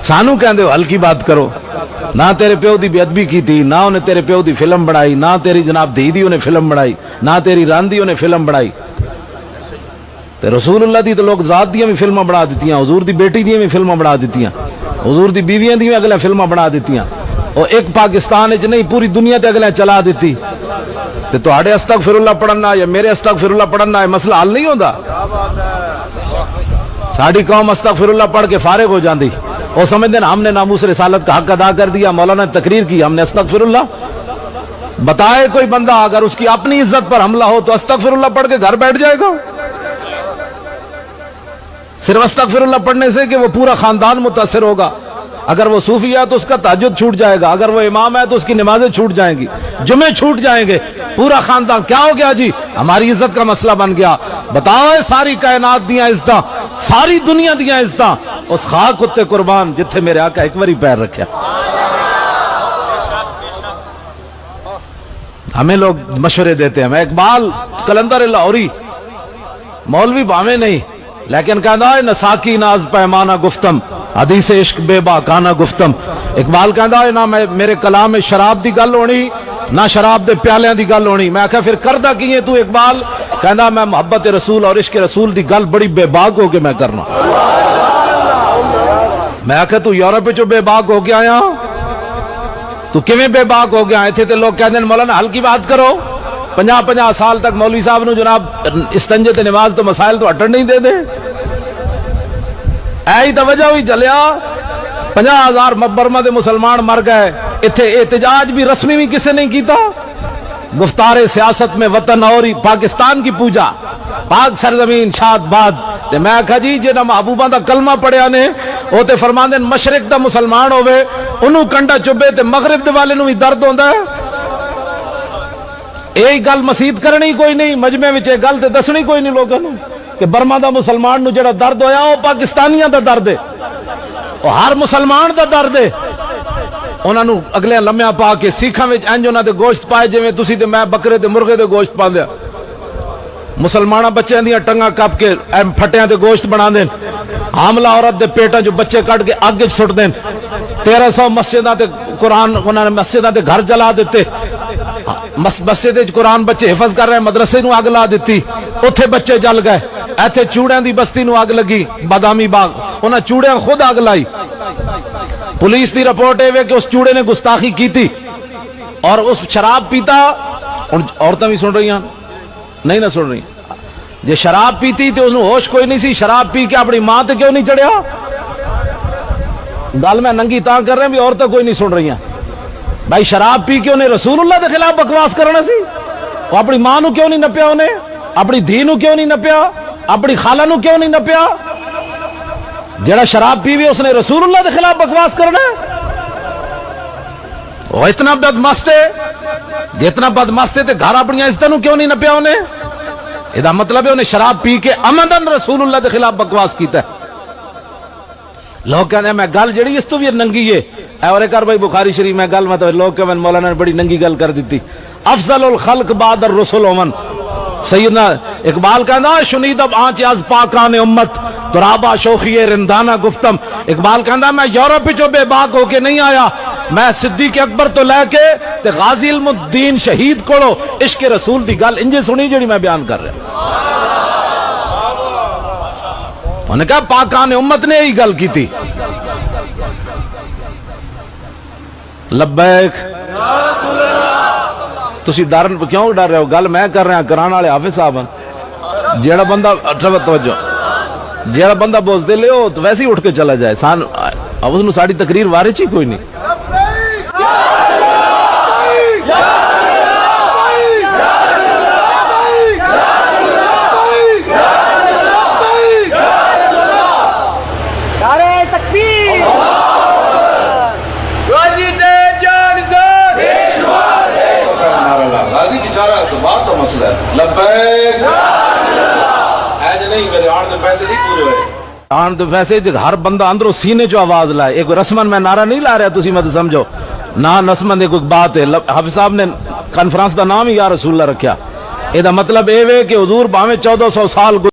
سانو کہندے ہو ہلکی بات کرو، نہ تیرے پیو دی بے ادبی کی تھی، نہ انہیں تیرے پیو دی فلم بنائی، نہ تیری جناب دی انہیں فلم بنائی، نہ تیری راندی انہیں فلم بنائی. تے رسول اللہ دی تو لوگ ذات دیاں بھی فلمیں بنا دیتیاں، حضور دی بیٹی دیاں بھی فلمیں بنا دیتیاں، حضور دی بیویاں دی بھی اگلے فلمیں بنا دیتیاں، اور ایک پاکستان وچ نہیں پوری دنیا تے اگلے چلا دیتی. تے تہاڈے استغفر اللہ پڑھنا یا میرے استغفر اللہ پڑھنا ہے مسئلہ حل نہیں ہوندا. ساڈی قوم استغفر اللہ پڑھ کے فارغ ہو جاندی، وہ سمجھتے ہیں ہم نے ناموس رسالت کا حق ادا کر دیا، مولانا نے تقریر کی، ہم نے استغفر اللہ. بتائے کوئی بندہ اگر اس کی اپنی عزت پر حملہ ہو تو استغفر اللہ پڑھ کے گھر بیٹھ جائے گا؟ صرف استغفر اللہ پڑھنے سے کہ وہ پورا خاندان متاثر ہوگا. اگر وہ صوفی ہے تو اس کا تہجد چھوٹ جائے گا، اگر وہ امام ہے تو اس کی نمازیں چھوٹ جائیں گی، جمعے چھوٹ جائیں گے، پورا خاندان. کیا ہو گیا جی؟ ہماری عزت کا مسئلہ بن گیا. بتاؤ ساری کائنات دیاں عزتاں، ساری دنیا دیاں عزتاں اس خاک کتے قربان جتھے میرے آقا ایک باری پیر رکھیا. ہمیں لوگ مشورے دیتے ہیں. میں اقبال کلندر لاہوری مولوی باویں نہیں لیکن کہنا ہے نہ ساکی ناز پیمانہ گفتم، حدیث عشق بے باکانہ گفتم. اقبال کہنا ہے نہ میرے کلام میں شراب دی گل ہونی نہ شراب دے پیالیاں دی گل ہونی. میں کہا پھر کردہ کیے تو اقبال؟ کہنا میں محبت رسول اور عشق رسول دی گل بڑی بے باک ہو کے میں کرنا. میں کہا تو یورپ جو بے باک ہو کے آیا، تو کیویں بے باک ہو گیا؟ ایتھے تے لوگ کہتے ہیں مولانا ہلکی بات کرو، 50 سال تک مولوی صاحب نو جناب استنجے تے نماز تو مسائل تو اٹھن نہیں دے دے. ایہی توجہ ہوئی چلیا 50,000 برما دے مسلمان مر گئے، ایتھے احتجاج بھی رسمی بھی کسے نہیں کیتا. گفتار سیاست میں وطن اور پاکستان کی پوجا، پاک سرزمین شاد باد. تے میں کہا جی جنہاں محبوباں دا کلمہ پڑھیا نے وہ تے فرماندے مشرق دا مسلمان ہوئے انہوں کنڈا چبے تے مغرب دے والے نوں بھی درد ہوندا ہے. یہی گل مسیت کرنی کوئی نہیں، مجمع وچ یہ گل تے دسنی کوئی نہیں لوگوں کہ برما دا مسلمان نو جڑا درد ہویا وہ پاکستانیاں دا درد ہے، وہ ہر مسلمان دا درد ہے. انہاں نو اگلے لمحہ پا کے سکھاں وچ انج انہاں دے گوشت پائے جویں تسی تے میں بکرے تے مرغے دے گوشت پاندے. مسلماناں بچیاں دیاں ٹنگاں کپ کے پھٹیاں تے گوشت بنا دین، حاملہ عورت دے پیٹاں جو بچے کٹ کے اگ وچ سٹ دین. 1300 مسجداں تے قرآن انہاں نے مسجداں تے گھر جلا دیتے. مسجد وچ قرآن بچے حفظ کر رہے ہیں، مدرسے نو اگ لا دیتی، اوتھے بچے جل گئے. ایتھے چوڑیاں دی بستی نو اگ لگی، بادامی باغ، انہاں چوڑیاں خود اگ لائی. پولیس دی رپورٹ ہے کہ اس چوڑے نے گستاخی کی تھی اور اس شراب پیتا. عورتیں بھی سن رہی ہیں؟ نہیں نہ سن رہی. جے شراب پیتی تو اس ہوش کوئی نہیں سی، شراب پی کے اپنی ماں تے کیوں نہیں چڑھیا؟ گل میں ننگی تاں کر رہے ہیں بھی عورتیں کوئی نہیں سن رہی ہیں. بھائی شراب پی کے انہیں رسول اللہ کے خلاف بکواس کرنا سی؟ وہ اپنی ماں نو کیوں نہیں نپیا؟ انہیں اپنی دھی نو کیوں نہیں نپیا؟ اپنی خالہ نو کیوں نہیں نپیا؟ جڑا شراب پی بھی اس نے رسول اللہ کے خلاف بکواس کرنا ہے؟ وہ اتنا بدمست ہے، جتنا بدمست ہے تے گھر اپنی عزت نو کیوں نہیں نپیا انہیں؟ یہ مطلب ہے انہیں شراب پی کے عمدن رسول اللہ کے خلاف بکواس کیتا ہے. لوگ کہتے ہیں میں گل جڑی اس تو بھی ننگی ہے. اور ایک بھائی بخاری شریف میں گل مطلب لوگ کہ مولانا نے بڑی ننگی گل کر دیتی. افضل الخلق بعد الرسل ومن، سیدنا اقبال کہنا شنید اب آنچ از پاکان امت ترابا شوخی رندانہ گفتم. اقبال کہنا میں یورپ جو بے باک ہو کے نہیں آیا، میں صدیق اکبر تو لے کے تے غازی علم الدین شہید کوڑو عشق رسول دی گل انجے سنی جڑی میں بیان کر رہا ہوں. انہوں نے کہا پاکان امت نے یہی گل کی تھی. لبیک تسی ڈر کیوں ڈر رہے ہو؟ گل میں کر رہا کرانے والے حافظ صاحب ہیں. جیڑا بندہ توجہ جیڑا بندہ بوز دے لے ہو تو ویسے ہی اٹھ کے چلا جائے. اب اس نو ساری تقریر وارچ ہی کوئی نہیں. آن تو ویسے ہر بندہ اندروں سینے جو آواز لائے. ایک رسمن میں نعرہ نہیں لا رہا تسی مت سمجھو نہ نسمن ایک بات ہے. حافظ صاحب نے کانفرنس دا نام ہی یا رسول اللہ رکھیا. یہ دا مطلب اے وے کہ حضور باویں 1400 سال